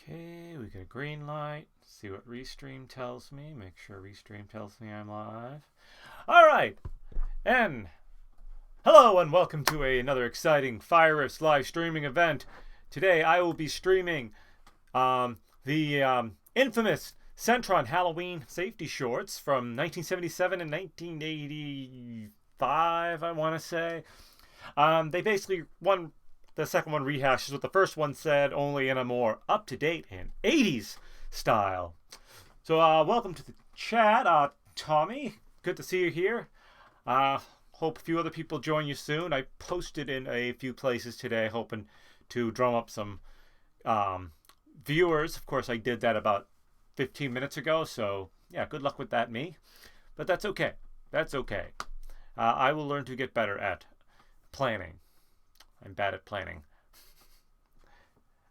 Okay, we got a green light. See what Restream tells me. Make sure Restream tells me I'm live. All right, and hello and welcome to another exciting FireRiffs live streaming event. Today I will be streaming the infamous Centron Halloween safety shorts from 1977 and 1985, I want to say. They basically the second one rehashes what the first one said, only in a more up-to-date and 80s style. So welcome to the chat, Tommy. Good to see you here. Hope a few other people join you soon. I posted in a few places today, hoping to drum up some viewers. Of course, I did that about 15 minutes ago, so yeah, good luck with that, me. But that's okay. That's okay. I will learn to get better at planning. I'm bad at planning.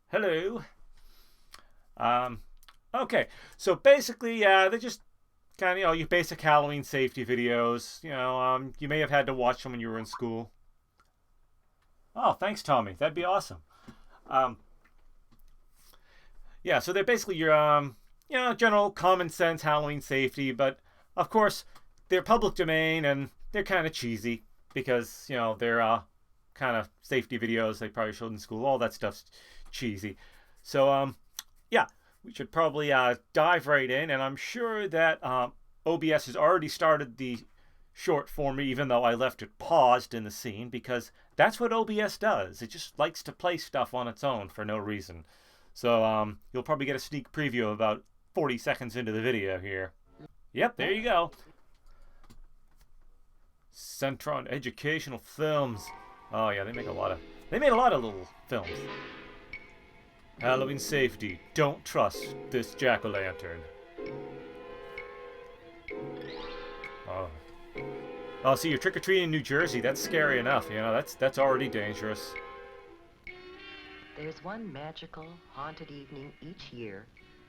Hello. Okay, so basically, they're just kind of, your basic Halloween safety videos. You may have had to watch them when you were in school. Oh, thanks, Tommy. That'd be awesome. Yeah, so they're basically your, general common sense Halloween safety, but of course, they're public domain and they're kind of cheesy because, they're kind of safety videos they probably showed in school. All that stuff's cheesy. So, yeah, we should probably dive right in, and I'm sure that OBS has already started the short for me, even though I left it paused in the scene, because that's what OBS does. It just likes to play stuff on its own for no reason. So you'll probably get a sneak preview about 40 seconds into the video here. Yep, there you go. Centron Educational Films. Oh yeah, they made a lot of little films. Halloween safety. Don't trust this jack-o'-lantern. Oh, see, you're trick-or-treating in New Jersey. That's scary enough. That's already dangerous. There's one magical, haunted evening each year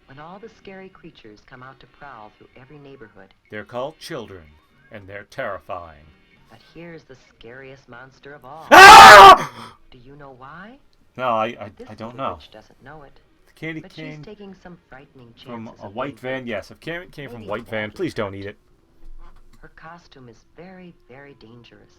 when all the scary creatures come out to prowl through every neighborhood. They're called children, and they're terrifying. But here's the scariest monster of all. Ah! Do you know why? No, I don't know. Witch doesn't know it. The candy But cane she's taking some frightening chances from a of white being van. Yes, if it came from maybe white van, badly please don't hurt. eat it. Her costume is very, very dangerous.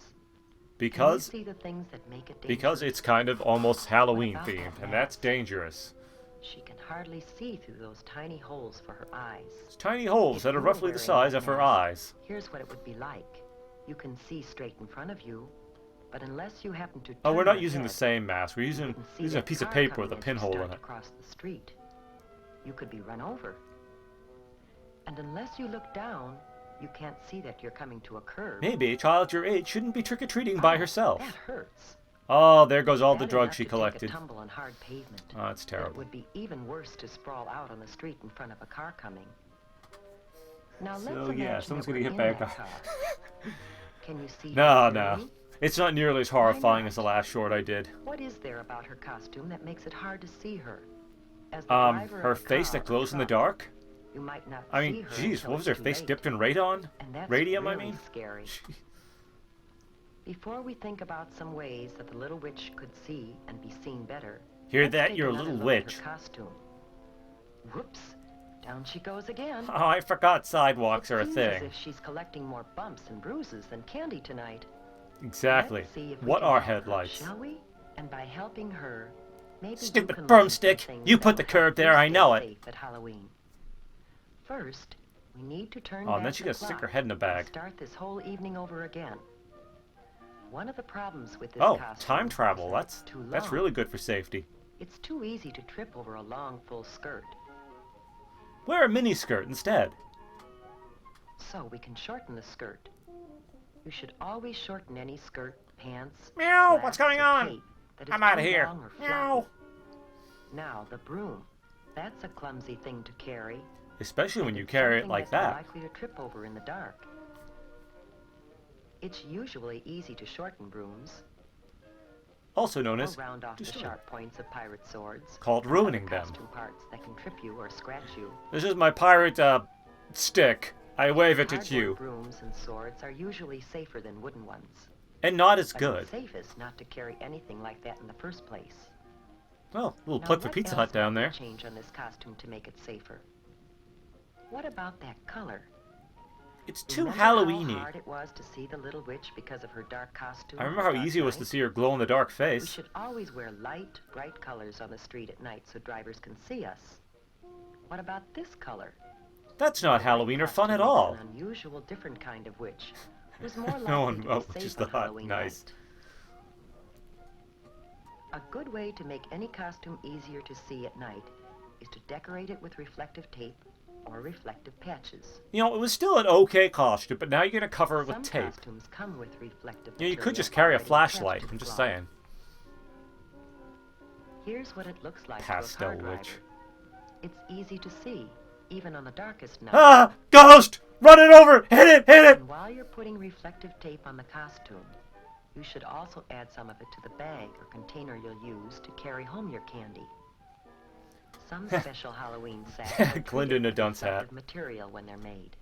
Because Can you see the things that make it dangerous? because it's kind of almost Halloween about themed, that and that's mask? dangerous. She can hardly see through those tiny holes for her eyes. It's tiny holes If that are you were roughly the wearing size that of her mask, eyes. Here's what it would be like. You can see straight in front of you, but unless you happen to Oh, we're turn not your using the head, same mask. We're you using can see a that piece of car paper with a coming as you pinhole start in to it. cross the street. You could be run over. And unless you look down, you can't see that you're coming to a curb. Maybe a child your age shouldn't be trick-or-treating by herself. That hurts. Oh, there goes all the Bad drugs enough she to collected. Take a tumble on hard pavement. Oh, that's But it terrible. would be even worse to sprawl out on the street in front of a car coming. Now let's So imagine yeah, someone's that gonna we're get in back that on. car. Can you see No, her no. clearly? It's not nearly as horrifying as the last short I did. What is there about her costume that makes it hard to see her? As the driver Her of a face car that or glows in the truck, dark? you might not I see mean, her geez, until what was it's her too face late. dipped in radon? And that's Radium, I really mean? scary. Before we think about some ways that the little witch could see and be seen better, Hear let's that, take you're a another little look at witch. her costume. Whoops! Down she goes again. Oh, I forgot sidewalks It are a seems thing. as if she's collecting more bumps and bruises than candy tonight. Exactly. Let's see if we What can are help her, headlights? shall we? And by helping her, maybe you Stupid can learn broomstick! some things You that put the will curb help you there, I stay know it. safe at Halloween. First, we need to turn Oh, and then back she the gotta stick her clock head in a and bag. start this whole evening over again. One of the problems with this Oh, costume time is travel. that it's too That's long. really good for safety. It's too easy to trip over a long, full skirt. Wear a miniskirt instead. So we can shorten the skirt. You should always shorten any skirt, pants, Meow, slacks, what's going or on? cape that is I'm outta too here. long or Meow. floppy. Now, the broom. That's a clumsy thing to carry. Especially when and you it's carry it something like you're that. likely to trip over in the dark. It's usually easy to shorten brooms, Also known or as round off the destroy. sharp points of pirate swords. Called or ruining other them. costume parts that can trip you or scratch you. This is my pirate stick. I wave it at Cardboard you. brooms and swords are usually safer than wooden ones. And not as But good. it's safest not to carry anything like that in the first place. Oh, a little Now, plug for what Pizza else Hut down might we there. change on this costume to make it safer? What about that color? It's too Remember Halloween-y. how hard it was to see the little witch because of her dark costume? I remember on a how dark easy it was to night? see her glow-in-the-dark We face. should always wear light, bright colors on the street at night so drivers can see us. What about this color? That's not The white Halloween or fun costume at makes all. an unusual, different kind of witch who's more No likely one to be watches safe the on hut. Halloween Nice. night. A good way to make any costume easier to see at night is to decorate it with reflective tape or reflective patches. You know, it was still an okay costume, but now you're gonna cover it with Some tape. costumes come with reflective You know, you could material just carry a already flashlight. attached to I'm the just cloth. saying. Here's what it looks like Pastel to a car driver. witch. It's easy to see, even on the darkest night. Ah! Ghost! Run it over! Hit it! Hit it! And while you're putting reflective tape on the costume, you should also add some of it to the bag or container you'll use to carry home your candy. Some special Halloween sacks are Glinda in treated a with dunce hat. reflective material when they're made.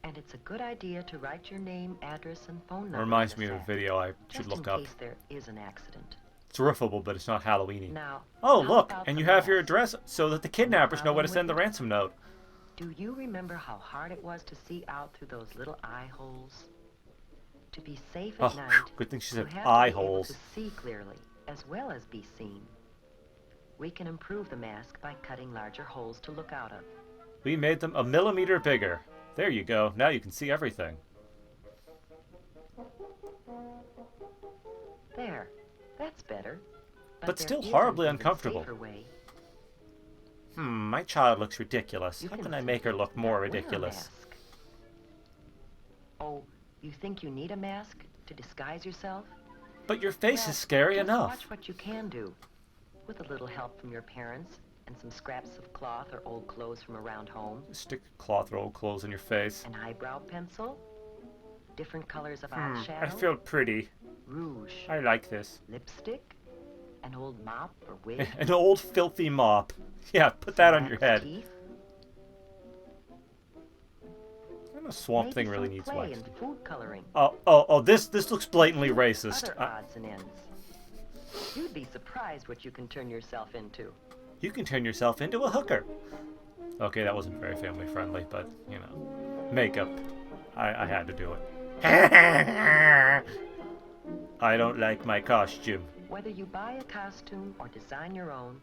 And it's a good idea to write your name, address, and phone number Reminds in me the of a sack, video I should just look in up. case there is an accident. It's riffable, but it's not Halloween-y. Now, Oh, how look! about And the you have your mask? address so that the kidnappers know where to problem send the with it? ransom note. Do you remember how hard it was to see out through those little eye holes? To be safe at Oh, night, good thing she you said have eye to be able holes. to see clearly, as well as be seen. We can improve the mask by cutting larger holes to look out of. We made them a millimeter bigger. There you go. Now you can see everything. There, that's better. But there still is horribly an even uncomfortable. safer way. My child looks ridiculous. You How can can I make her look more wear a ridiculous? mask. Oh, you think you need a mask to disguise yourself? But your face Well, is scary just enough. Watch what you can do. With a little help from your parents and some scraps of cloth or old clothes from around home, Stick cloth or old clothes on your face. an eyebrow pencil, different colors of I eyeshadow, feel pretty. rouge, I like this. lipstick, an old mop or wig, An old filthy mop. Yeah, put that on your wax head. teeth, And a swamp maybe thing really some needs clay wax. and food coloring. Oh, this looks blatantly racist. Other odds and ends. You'd be surprised what you can turn yourself into. You can turn yourself into a hooker. Okay, that wasn't very family friendly, but, you know. Makeup. I had to do it. I don't like my costume. Whether you buy a costume or design your own,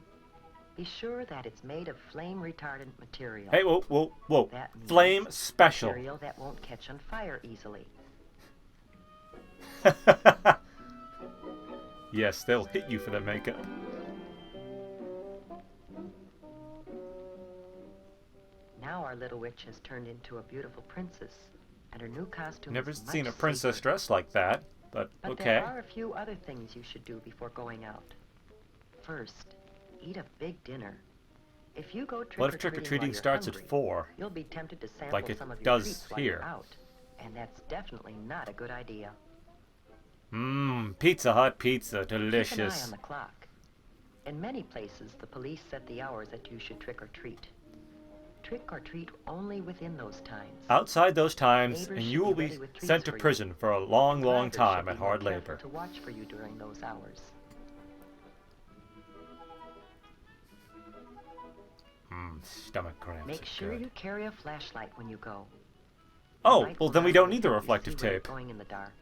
be sure that it's made of flame-retardant material. Hey, whoa. That means Flame special. Material that won't catch on fire easily. Yes, they'll hit you for the makeup. Now our little witch has turned into a beautiful princess, and her new costume Never is seen a much princess safer. dressed like that, but But okay. there are a few other things you should do before going out. First, eat a big dinner. If you go trick-or-treating What if trick-or-treating while you're starts hungry, at 4? you'll be tempted to sample Like it some of your does treats while here. you're out, and that's definitely not a good idea. Pizza Hut pizza, Keep an eye delicious. on the clock. In many places, the police set the hours that you should trick or treat. Trick or treat only within those times. Outside those times, Neighbors and should you will be be ready with treats sent to for you. prison for a long, long Drivers time should at be more hard careful labor. to watch for you during those hours. Stomach cramps. Make are sure good. you carry a flashlight when you go. Oh, The light well will then we not don't only need the help you reflective see where you're tape. going in the dark,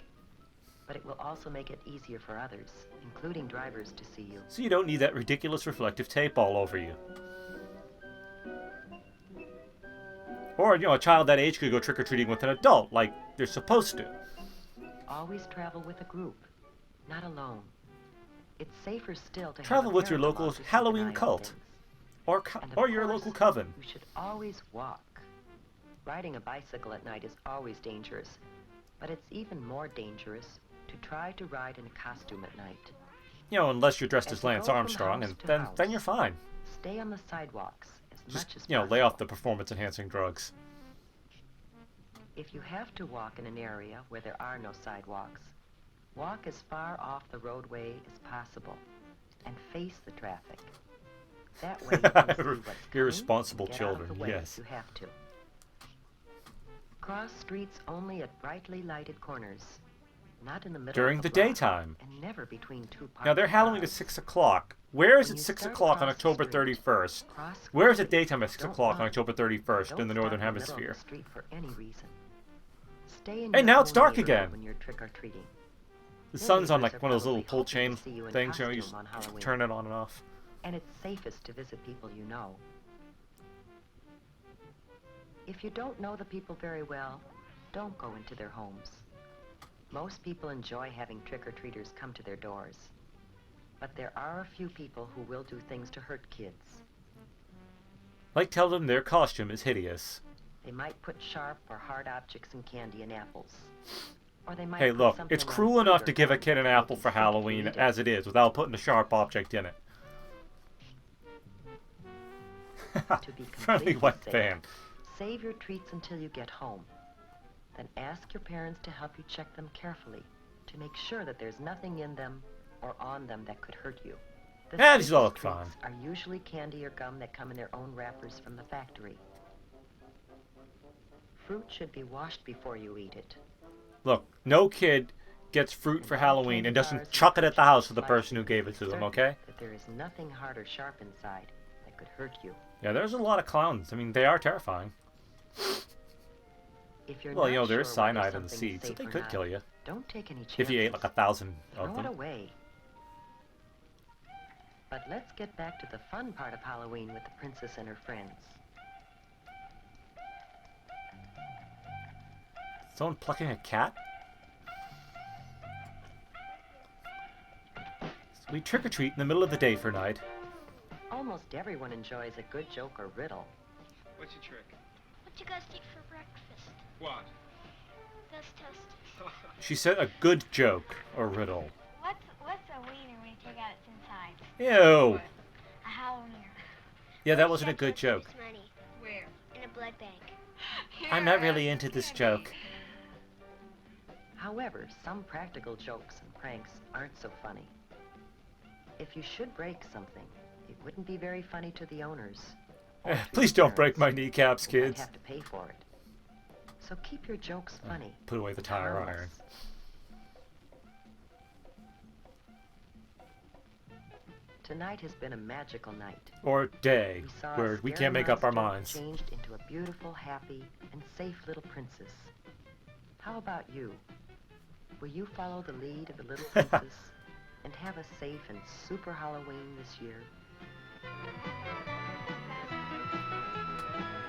but it will also make it easier for others, including drivers, to see you. So you don't need that ridiculous reflective tape all over you. Or, a child that age could go trick-or-treating with an adult, like they're supposed to. Always travel with a group, not alone. It's safer still to Travel have a with your parent local along to keep an Halloween eye on cult. things. Or, And of or your course, local coven. You should always walk. Riding a bicycle at night is always dangerous, but it's even more dangerous to try to ride in a costume at night. Unless you're dressed As as you Lance go from Armstrong, house and to then house, you're fine. Stay on the sidewalks as Just, much as lay possible. off the performance-enhancing drugs. If you have to walk in an area where there are no sidewalks, walk as far off the roadway as possible and face the traffic. That way you can see what's coming Irresponsible and get out of children, the way yes. if you have to. Cross streets only at brightly lighted corners. Not in the middle during of the a block, daytime. and never between two Now, their parked Halloween is cars. 6 o'clock. Where is When it you 6 start o'clock on across the October street, 31st? cross Where is it quickly. daytime at 6 Don't o'clock on run. October 31st in Don't the stop Northern in the middle of Hemisphere? the street for any reason. Stay in Hey, your now it's own dark neighborhood again. when you're trick-or-treating. The Your sun's on neighbors like are one of those little probably pull hoping chain to see you in things, you know, you just costume on Halloween. turn it on and off. And it's safest to visit people you know. If you don't know the people very well, don't go into their homes. Most people enjoy having trick-or-treaters come to their doors. But there are a few people who will do things to hurt kids. Like tell them their costume is hideous. They might put sharp or hard objects and candy in apples. Or they might Hey, put look, something it's on cruel food enough or to give a gum kid an that apple makes for you think if you Halloween eat it. as it is, without putting a sharp object in it. To be Friendly completely white safe, fan. save your treats until you get home. Then ask your parents to help you check them carefully to make sure that there's nothing in them or on them that could hurt you. The Yeah, these all look safest fine. treats are usually candy or gum that come in their own wrappers from the factory. Fruit should be washed before you eat it. Look, no kid gets fruit for Halloween and doesn't chuck it at the house for the person who gave it to them, okay? That there is nothing hard or sharp inside that could hurt you. Yeah, there's a lot of clowns. I mean, they are terrifying. If you're Well, not you know, there's sure whether cyanide in the something is seeds, so safe they or could not, kill you. don't take any chances. If you ate like 1,000 Throw of it them. away. But let's get back to the fun part of Halloween with the princess and her friends. Someone plucking a cat? We trick-or-treat in the middle of the day for night. Almost everyone enjoys a good joke or riddle. What's your trick? What you guys eat for breakfast? What? That's toasted. She said a good joke or riddle. What's a wiener when you take out its inside? Ew! A Halloweener. Yeah, that wasn't a good joke. Money. Where? In a blood bank. I'm not really into this joke. However, some practical jokes and pranks aren't so funny. If you should break something, it wouldn't be very funny to the owners. or to Please your don't break my parents, kneecaps, who might kids. have to pay for it. So keep your jokes funny. Put away the tire harmless. iron. Tonight has been a magical night. Or day, We saw a where we scary can't make up our monster minds. changed into a beautiful, happy, and safe little princess. How about you? Will you follow the lead of the little princess and have a safe and super Halloween this year?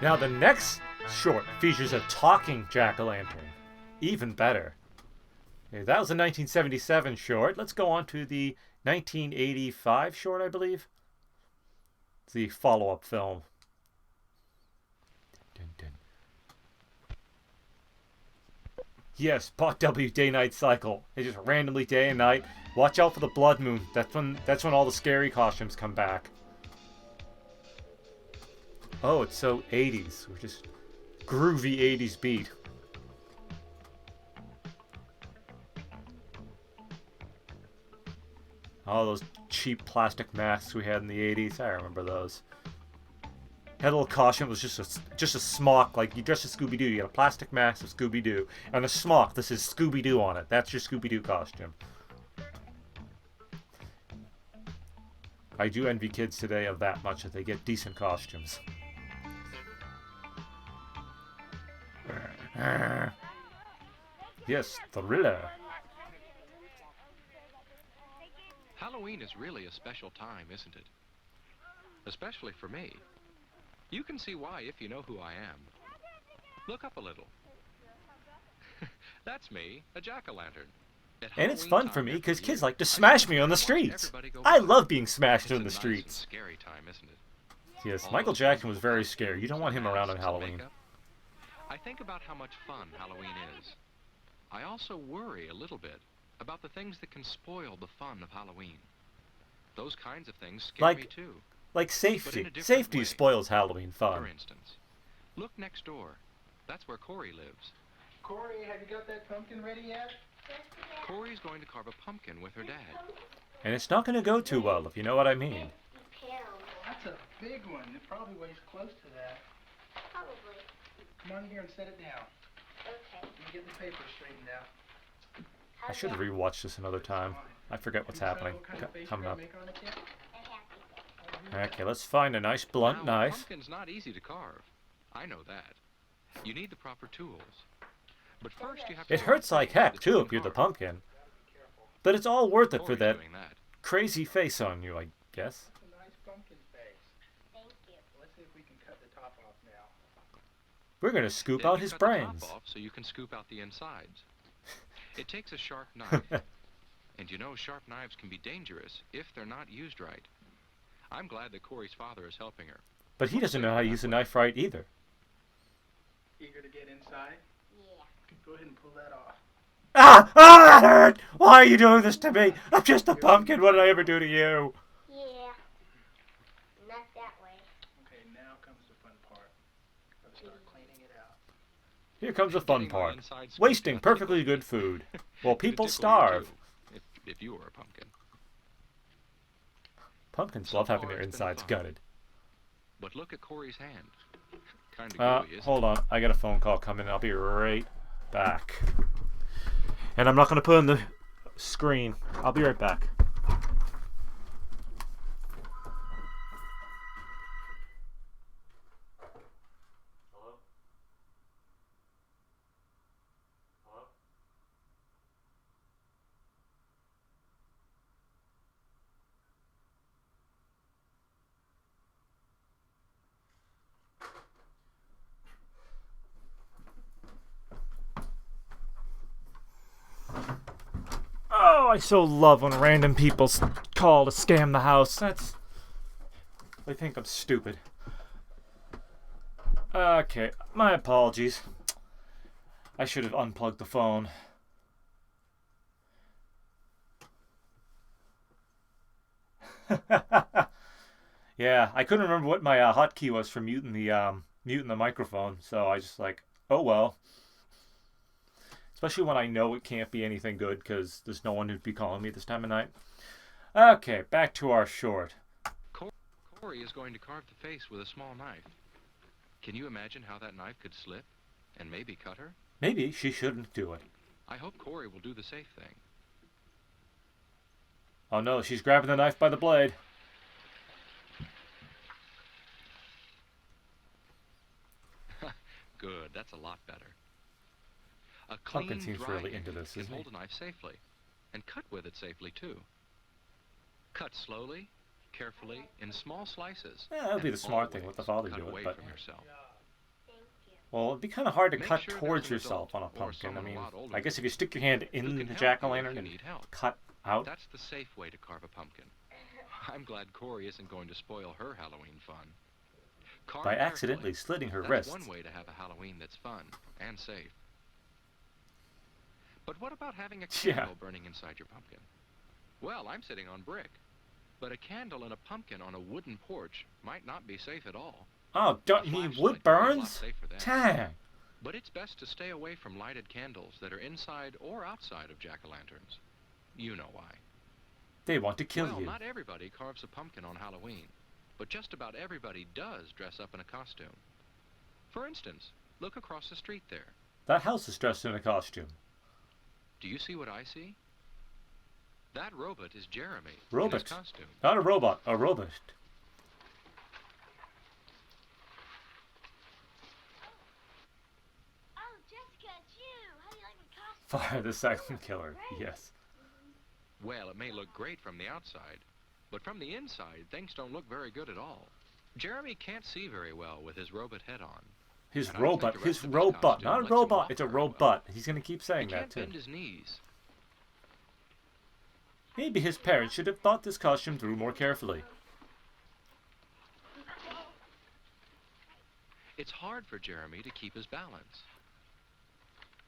Now the next short features a talking jack-o'-lantern. Even better. Okay, that was a 1977 short. Let's go on to the 1985 short, I believe. It's the follow-up film. Dun, dun. Yes, Pot W day-night cycle. It's just randomly day and night. Watch out for the blood moon. That's when all the scary costumes come back. Oh, it's so 80s. We're just groovy 80s beat. All those cheap plastic masks we had in the 80s. I remember those. Had a little costume. It was just a smock. Like, you dress as Scooby-Doo. You had a plastic mask of Scooby-Doo. And a smock that says Scooby-Doo on it. That's your Scooby-Doo costume. I do envy kids today of that much, that they get decent costumes. Yes, thriller. Halloween is really a special time, isn't it? Especially for me. You can see why if you know who I am. Look up a little. That's me, a jack-o'-lantern. And it's fun for me because kids like to smash me on the streets. I love being smashed in the streets. Scary time, isn't it? Yes, Michael Jackson was very scary. You don't want him around on Halloween. I think about how much fun Halloween is. I also worry a little bit about the things that can spoil the fun of Halloween. Those kinds of things scare me too. Like But in safety. a different Safety way. spoils Halloween fun. For instance, look next door. That's where Corey lives. Corey, have you got that pumpkin ready yet? Corey's going to carve a pumpkin with her dad. And it's not going to go too well, if you know what I mean. That's a big one. It probably weighs close to that. Probably. Come on in here and set it down. Okay. Let me get the paper straightened out. I should have rewatched this another time. I forget what's happening. Coming up. Okay, let's find a nice blunt Now, a knife. pumpkin's not easy to carve. I know that. You need the proper tools. But first you have to It hurts like heck, too, if you're the pumpkin. But it's all worth it for that crazy face on you, I guess. That's a nice pumpkin face. Thank you. Let's see if we can cut the top off now. We're gonna scoop Then out you his cut the brains. top off so you can scoop out the insides. It takes a sharp knife. And you know sharp knives can be dangerous if they're not used right. I'm glad that Corey's father is helping her. But he doesn't know how to use a knife right either. Eager to get inside? Yeah. Go ahead and pull that off. Ah! Ah! That hurt! Why are you doing this to me? I'm just a pumpkin. What did I ever do to you? Yeah. Not that way. Okay, now comes the fun part. Let's start cleaning it out. Here comes the fun Getting my part. insides scooped Wasting out perfectly tickled good me. food. While It'd people tickle you, starve. too, if you were a pumpkin. Pumpkins So love having far, their it's been insides fun. gutted. But look at Corey's hand. Kind of gooey, isn't Hold it? on. I got a phone call coming. I'll be right back. And I'm not going to put on the screen. I'll be right back. Hello? Hello? Oh, I so love when random people call to scam the house. They think I'm stupid. Okay, my apologies. I should have unplugged the phone. Yeah, I couldn't remember what my hotkey was for muting the microphone, so I just like, oh well. Especially when I know it can't be anything good because there's no one who'd be calling me this time of night. Okay, back to our short. Corey is going to carve the face with a small knife. Can you imagine how that knife could slip and maybe cut her? Maybe she shouldn't do it. I hope Corey will do the safe thing. Oh no, she's grabbing the knife by the blade. Good, that's a lot better. A Pumpkin clean, seems dry really hand into this, can isn't he? hold a knife safely and cut with it safely too. Cut slowly, carefully, in small slices. Yeah, that would be and the smart thing. always Let the father cut do away it. But from yourself. Thank you. well, it'd be kind of hard to Make cut sure there's towards an yourself on adult a or pumpkin. I someone a mean, lot older I guess than if you stick your hand who in can the help jack o' you if lantern you and need help. cut out. That's the safe way to carve a pumpkin. I'm glad Corey isn't going to spoil her Halloween fun. Carve By carefully. accidentally slitting her That's wrists. one way to have a Halloween that's fun and safe. But what about having a Yeah. candle burning inside your pumpkin? Well, I'm sitting on brick. But a candle and a pumpkin on a wooden porch might not be safe at all. Oh, don't A you mean flashlight wood would be a lot burns? safer then. Dang. But it's best to stay away from lighted candles that are inside or outside of jack-o'-lanterns. You know why. They want to kill Well, you. not everybody carves a pumpkin on Halloween, but just about everybody does dress up in a costume. For instance, look across the street there. That house is dressed in a costume. Do you see what I see? That robot is Jeremy in Robot. his costume. Not a robot, a robot. Oh, Jessica, it's you. How do you like my costume? Fire the silent killer. Yes. Well, it may look great from the outside, but from the inside, things don't look very good at all. Jeremy can't see very well with his robot head on. His And I don't think robot. the His rest of his robot. costume Not a lets him robot. walk It's a very well. robot. He's going to keep He saying that can't too. bend his knees. Maybe his parents should have thought this costume through more carefully. It's hard for Jeremy to keep his balance.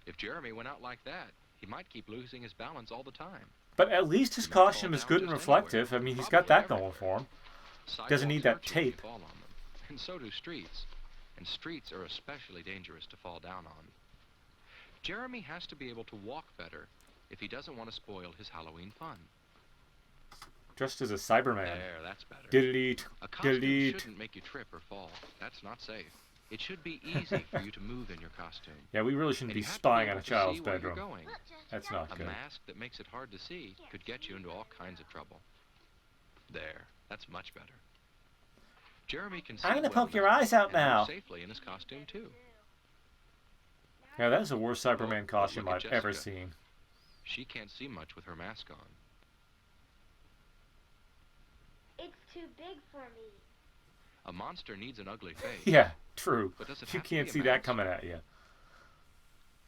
If Jeremy went out like that, he might keep losing his balance all the time. But at least his He might fall costume is down good and just reflective. I anywhere, mean, he's got probably that going everywhere. for him. Doesn't need that Sidewalks are cheap if tape. you fall on them, and so do streets. And streets are especially dangerous to fall down on. Jeremy has to be able to walk better if he doesn't want to spoil his Halloween fun. Dressed as a Cyberman. There, that's better. Did it eat? A Did it costume eat? shouldn't make you trip or fall. That's not safe. It should be easy for you to move in your costume. Yeah, we really shouldn't And be you have to spying able on a to child's see where you're bedroom. going. That's not A good. mask that makes it hard to see could get you into all kinds of trouble. There, that's much better. Jeremy can see I'm gonna well poke your now eyes out and move now. safely in his costume too. Yeah, that is the worst Cyberman costume look at I've ever Jessica. seen. She can't see much with her mask on. It's too big for me. A monster needs an ugly face. Yeah, true. But does it You have to can't be a see that mask? coming at you.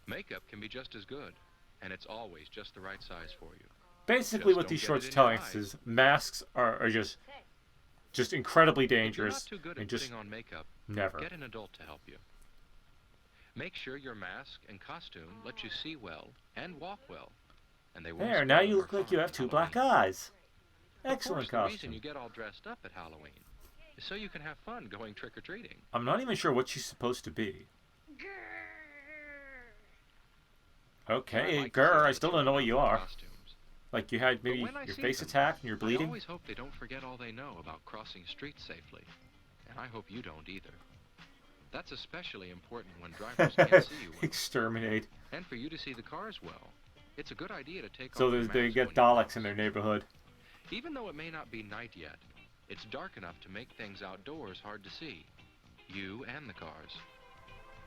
Makeup can be just as good, and it's always just the right size for you. Basically, Just what don't these get shorts it in telling your us eyes. is masks are just incredibly If you're not dangerous too good and at just putting on makeup, never. get an adult to help you. Make sure your mask and costume let you see well and walk well, and they won't There, now spoil you your look like fun you at have two black Halloween. eyes. Of Excellent course, the reason costume. you get all dressed up at Halloween is so you can have fun going trick-or-treating. I'm not even sure what she's supposed to be. I Okay, like to see how grr, I the still don't know what children you outfit are. costumes. Like you had But maybe when I your see face them, attacked and you're I bleeding? always hope they don't forget all they know about crossing streets safely. And I hope you don't either. That's especially important when drivers can't see you well. Exterminate. And for you to see the cars well. It's a good idea to take So off your they mask get when you Daleks cross. in their neighborhood. Even though it may not be night yet, it's dark enough to make things outdoors hard to see. You and the cars.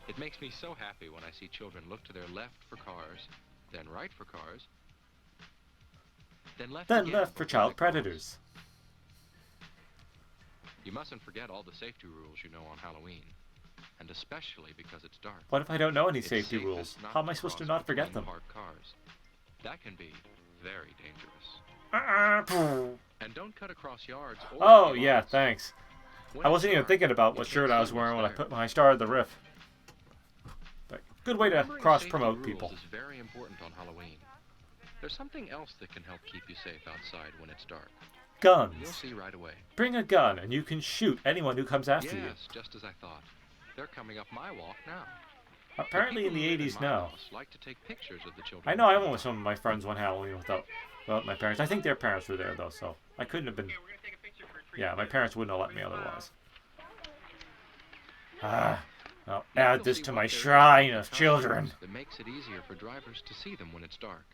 It makes me so happy when I see children look to their left for cars, then right for cars, then left Then again left for before child they cross. predators. You mustn't forget all the safety rules you know on Halloween, and especially because it's dark. What if I don't know any It's safety safest rules? not How am I to supposed to cross not forget between them? parked cars. That can be very dangerous. Oh, And don't cut across yards or into yeah, lawns. thanks. When I it's wasn't even dark, thinking about you what can't shirt I was see wearing what's when there. I started the riff. But good way to Remembering cross-promote safety people. rules is very important on Halloween. There's something else that can help keep you safe outside when it's dark. You'll Guns. see right away. Bring a gun and you can shoot anyone who comes after you. Yes, just as I thought. They're coming up my walk now. Apparently in the people who live 80s my now. house like to take pictures of the children. I know I went with some of my friends one Halloween without my parents. I think their parents were there though, so I couldn't have been. Yeah, my parents wouldn't have let me otherwise. I'll Now add you'll this see to what my there is shrine about of the children. costumes That makes it easier for drivers to see them when it's dark.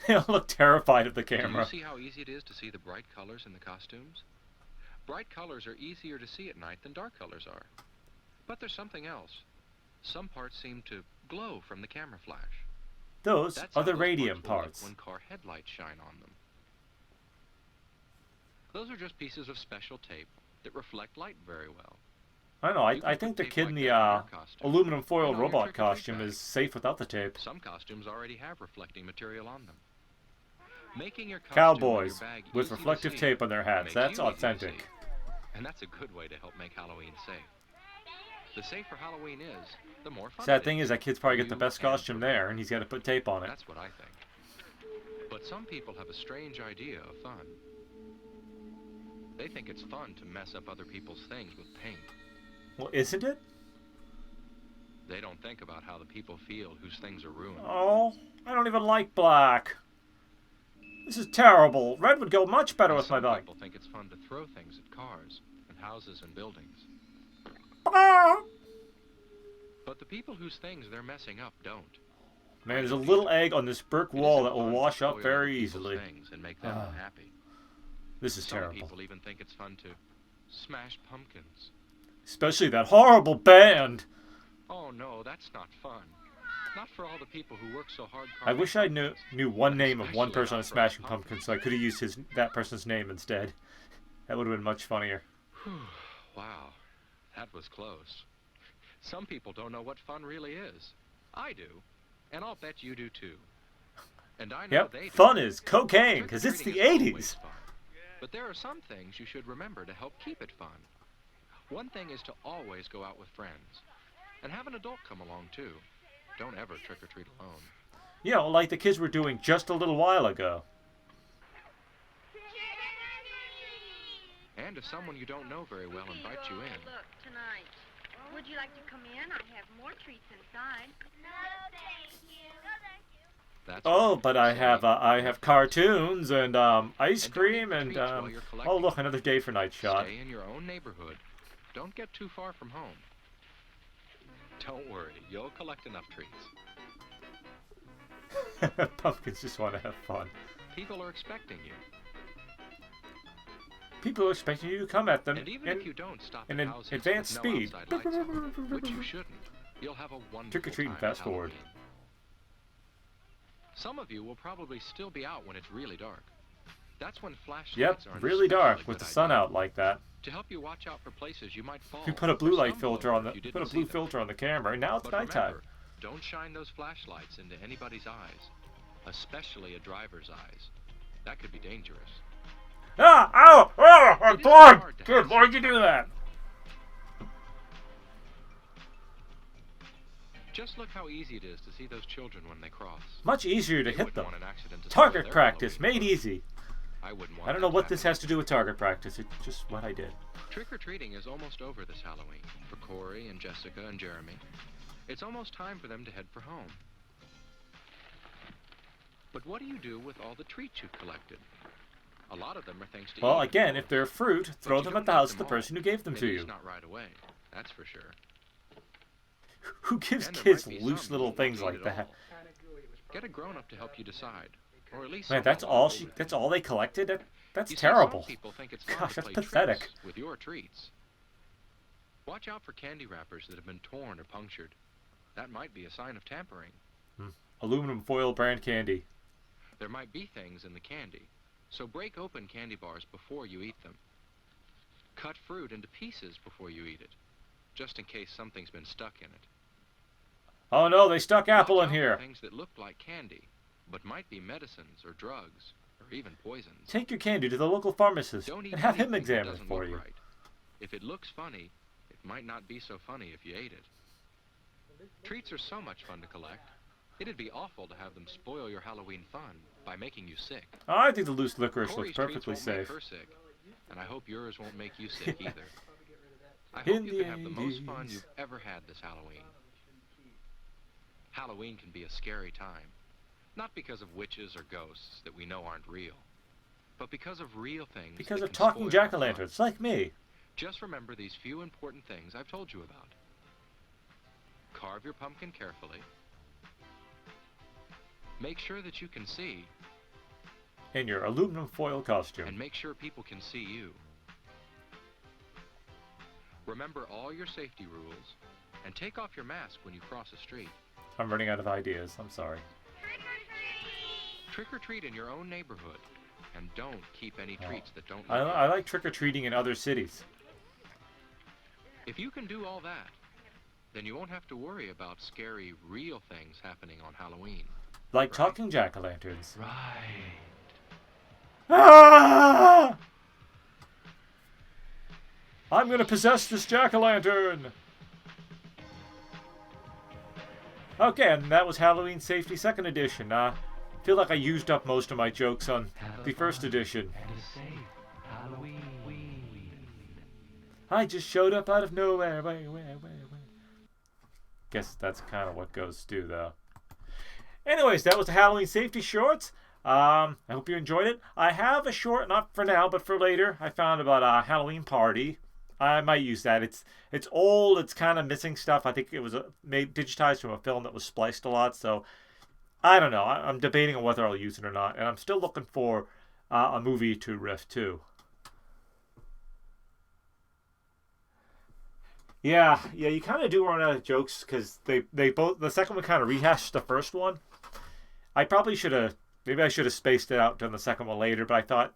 They'll look terrified of the Do you camera. see how easy it is to see the bright colors in the costumes? Bright colors are easier to see at night than dark colors are. But there's something else. Some parts seem to glow from the camera flash. Those That's are how the those radium parts will look parts. when car headlights shine on them. Those are just pieces of special tape that reflect light very well. I don't know. You can I put think the tape kid like in that the on your costume. aluminum foil And on your robot trick-or-treat costume bag. is safe without the tape. Some costumes already have reflecting material on them. Making your costume Cowboys and your bag with easy to reflective see tape on their hats. makes That's you easy to authentic. see. And that's a good way to help make Halloween safe. The safer Halloween is, the more fun Sad it thing is that kid's probably get the You best and costume for there, and he's got to put tape on it. That's what I think. But some people have a strange idea of fun. They think it's fun to mess up other people's things with paint. Well, isn't it? They don't think about how the people feel whose things are ruined. Oh, I don't even like black. This is terrible. Red would go much better And with my some bike. people think it's fun to throw things at cars and houses and buildings. Ah! But the people whose things they're messing up don't. Man, there's a little egg on this brick wall It that isn't will fun to wash spoil up other very people's easily. things and make them Ah. unhappy. This is Some terrible. people even think it's fun to smash pumpkins. Especially that horrible band. Oh no, that's not fun. Not for all the people who work so hard. I wish I carving knew one But name of one especially person on not for Smashing us Pumpkins, so I could have used that person's name instead. That would have been much funnier. pumpkins. Wow, that was close. Some people don't know what fun really is. I do, and I'll bet you do too. And I know Yep, they do. fun is cocaine, because it's the Trick-or-treating is always 80s. fun. But there are some things you should remember to help keep it fun. One thing is to always go out with friends. And have an adult come along too. Don't ever trick-or-treat alone. You know, like the kids were doing just a little while ago. And if someone you don't know very well invites you in, Look, tonight. Would you like to come in? I have more treats inside. No, thank you. No, thank you. that's Oh, right. but I Say, have cartoons and ice And don't cream eat and treats while you're oh collecting. look, another day for night shot. Stay in your own neighborhood. Don't get too far from home. Don't worry, you'll collect enough treats. Pumpkins just want to have fun. People are expecting you. People are expecting you to come at them And even if you don't stop in at an houses advanced with no speed. outside lights on, which you shouldn't, you'll have a wonderful Trick-or-treating time fast at forward. Halloween. Some of you will probably still be out when it's really dark. That's when flashlights Yep, are an really dark especially with the good sun idea. out like that. To help you watch out for places you might fall. You put a or blue light stumble filter over on if you the didn't put a see blue them. filter on the camera, and now it's But nighttime. remember, don't shine those flashlights into anybody's eyes, especially a driver's eyes. That could be dangerous. Ah! Ow! Oh! I'm It isn't blind! hard to Kid, have why'd you do that? Just look how easy it is to see those children when they cross. Much easier to You hit wouldn't them. want an accident to spoil Target their practice, Halloween made fun. easy. I wouldn't want I don't know that what to this happen. has to do with target practice. It's just what I did. Trick-or-treating is almost over this Halloween for Corey and Jessica and Jeremy. It's almost time for them to head for home. But what do you do with all the treats you've collected? A lot of them are things to Well, eat. again, if they're fruit, But throw you them don't at the eat house of them the person all. who gave them At to least you. not right away, that's for sure. Who gives And there kids might be loose some little you won't things eat like at that? all. Get a grown-up to help you decide, or at least Man, that's someone all local. that's all they collected? That's You see, terrible. some people think it's fun Gosh, to that's play pathetic. tricks with your treats. Watch out for candy wrappers that have been torn or punctured. That might be a sign of tampering. Aluminum foil brand candy. There might be things in the candy, so break open candy bars before you eat them. Cut fruit into pieces before you eat it, just in case something's been stuck in it. Oh no, they stuck apple Watch in out for here. things that look like candy, but might be medicines or drugs, or even poisons. Take your candy to the local pharmacist Don't eat and have him anything that examine it doesn't for look you. right. If it looks funny, it might not be so funny if you ate it. Treats are so much fun to collect. It'd be awful to have them spoil your Halloween fun by making you sick. I think the loose licorice Corey's looks perfectly treats won't safe. make her sick, and I hope yours won't make you sick either. I In hope you the can have the most fun 80s. you've ever had this Halloween. Halloween can be a scary time, not because of witches or ghosts that we know aren't real, but because of real things. Because that of can talking spoil our jack-o'-lanterns, like me. fun. Just remember these few important things I've told you about. Carve your pumpkin carefully. Make sure that you can see, In your aluminum foil costume. and make sure people can see you. Remember all your safety rules, and take off your mask when you cross a street. I'm running out of ideas. I'm sorry. Trick or treat in your own neighborhood, and don't keep any treats that don't I, look I good. like trick-or-treating in other cities. If you can do all that, then you won't have to worry about scary, real things happening on Halloween. Like Right. talking jack-o'-lanterns. Right. Ah! I'm gonna possess this jack-o'-lantern! Okay, and that was Halloween Safety 2nd Edition. I feel like I used up most of my jokes on the 1st edition. I just showed up out of nowhere. Guess that's kind of what ghosts do, though. Anyways, that was the Halloween Safety Shorts. I hope you enjoyed it. I have a short, not for now, but for later. I found about a Halloween party. I might use that. It's old. It's kind of missing stuff. I think it was made digitized from a film that was spliced a lot. So I don't know. I'm debating on whether I'll use it or not. And I'm still looking for a movie to riff too. Yeah. You kind of do run out of jokes because they both, the second one kind of rehashed the first one. I probably should have. Maybe I should have spaced it out, done the second one later. But I thought,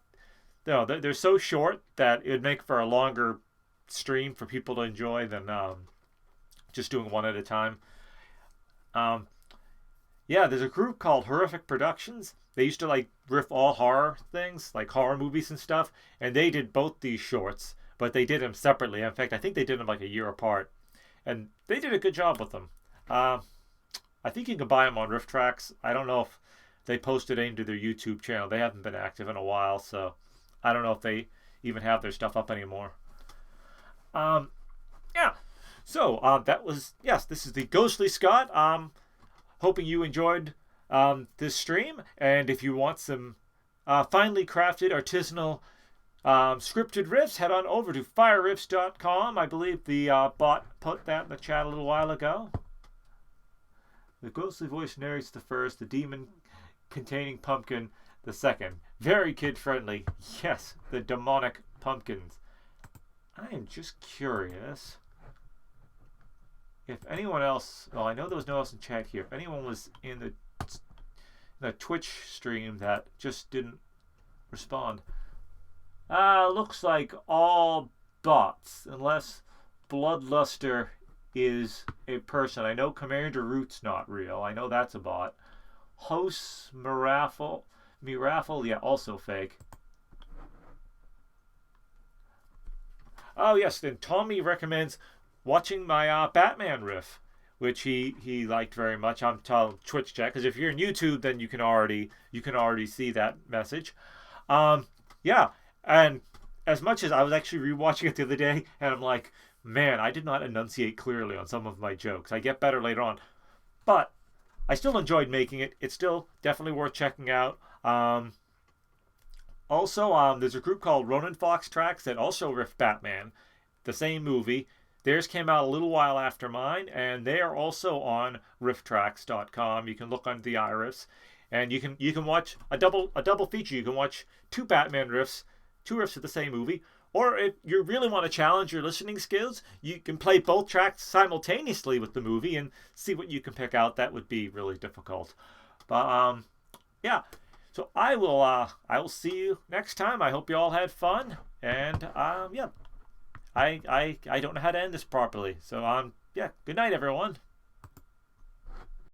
no, they're so short that it would make for a longer stream for people to enjoy than just doing one at a time. Yeah, there's a group called Horrific Productions. They used to like riff all horror things, like horror movies and stuff, and they did both these shorts, but they did them separately. In fact, I think they did them like a year apart, and they did a good job with them. I think you can buy them on Riff Tracks. I don't know if they posted it into their YouTube channel. They haven't been active in a while, so I don't know if they even have their stuff up anymore. Yeah. So that was, yes, this is the Ghostly Scott. Hoping you enjoyed this stream, and if you want some finely crafted artisanal Scripted riffs, head on over to FireRiffs.com. I believe the bot put that in the chat a little while ago. The ghostly voice narrates the first, the demon containing pumpkin the second. Very kid-friendly. Yes, the demonic pumpkins. I am just curious if anyone else... Well, I know there was no one else in chat here. If anyone was in the Twitch stream that just didn't respond. Looks like all bots, unless Bloodluster is a person. I know Commander Root's not real. I know that's a bot. Host Miraffle, yeah, also fake. Oh yes, then Tommy recommends watching my Batman riff, which he liked very much. I'm telling Twitch chat, because if you're in YouTube, then you can already see that message. Yeah, and as much as I was actually rewatching it the other day, and I'm like, man, I did not enunciate clearly on some of my jokes. I get better later on, but I still enjoyed making it. It's still definitely worth checking out. Also, there's a group called Ronan Fox Tracks that also riff Batman, the same movie. Theirs came out a little while after mine, and they are also on rifftracks.com. You can look under the iRiffs, and you can watch a double feature. You can watch two Batman riffs, two riffs of the same movie. Or if you really want to challenge your listening skills, you can play both tracks simultaneously with the movie and see what you can pick out. That would be really difficult. But yeah. So I will see you next time. I hope you all had fun. And yeah. I don't know how to end this properly. So yeah, good night everyone.